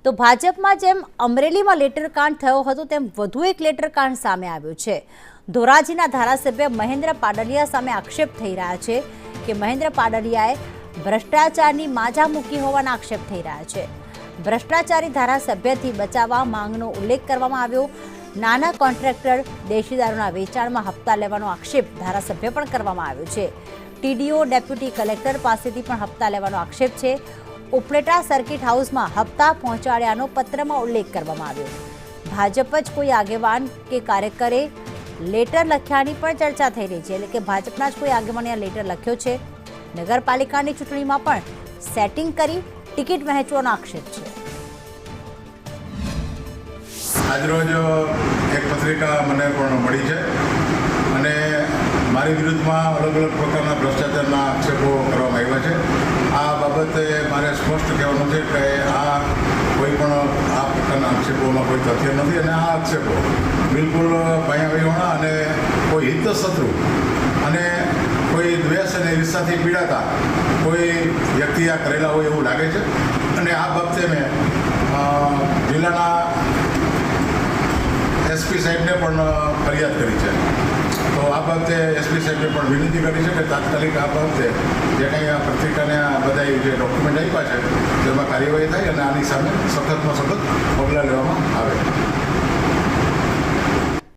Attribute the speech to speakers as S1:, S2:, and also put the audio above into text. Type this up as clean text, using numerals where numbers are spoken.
S1: તો ભાજપમાં જેમ અમરેલીમાં લેટરકાંડ થયો હતો તેમ વધુ એક લેટરકાંડ સામે આવ્યું છે। ધોરાજીના ધારાસભ્ય મહેન્દ્ર પાડલિયા સામે આક્ષેપ થઈ રહ્યા છે કે મહેન્દ્ર પાડલિયાએ ભ્રષ્ટાચારની માજા મૂકી હોવાના આક્ષેપ થઈ રહ્યા છે। ભ્રષ્ટાચારી ધારાસભ્યથી બચાવવા માંગનો ઉલ્લેખ કરવામાં આવ્યો। નાના કોન્ટ્રાક્ટર દેશી દારૂના વેચાણમાં હપ્તા લેવાનો આક્ષેપ ધારાસભ્ય પણ કરવામાં આવ્યો છે। ટીડીઓ ડેપ્યુટી કલેક્ટર પાસેથી પણ હપ્તા લેવાનો આક્ષેપ છે। ઉપલેટા સર્કિટ હાઉસમાં હપ્તા પહોંચાડ્યાનો પત્રમાં ઉલ્લેખ કરવામાં આવ્યો। ભાજપ જ કોઈ આગેવાન કે કાર્યકરે લેટર લખ્યાની પણ ચર્ચા થઈ રહી છે, એટલે કે ભાજપના જ કોઈ આગેવાને આ લેટર લખ્યો છે। નગરપાલિકાની ચૂંટણીમાં પણ સેટિંગ કરી ટિકિટ વહેંચવાનો આક્ષેપ છે।
S2: આજરોજ એક પત્રિકા મને પણ મળી છે અને મારી વિરુદ્ધમાં અલગ અલગ પ્રકારના ભ્રષ્ટાચારના આક્ષેપો કરવામાં આવ્યા છે। આ બાબતે મારે સ્પષ્ટ કહેવાનું છે કે આ કોઈ પણ આ પ્રકારના આક્ષેપોમાં કોઈ તથ્ય નથી અને આ આક્ષેપો બિલકુલ પાયાવિહોણા અને કોઈ હિતશત્રુ અને કોઈ દ્વેષ અને ઈર્ષાથી પીડાતા કોઈ વ્યક્તિ આ કરેલા હોય એવું લાગે છે અને આ બાબતે મેં જિલ્લાના એસપી સાહેબને પણ ફરિયાદ કરી છે। તો આ બાબતે એસપી સાહેબને પણ વિનંતી કરી છે કે તાત્કાલિક આ બાબતે જે કંઈ આ પત્રિકાને આ બધા જે ડોક્યુમેન્ટ આપ્યા છે તેમાં કાર્યવાહી થાય અને આની સામે સખતમાં સખત પગલાં લેવામાં આવે।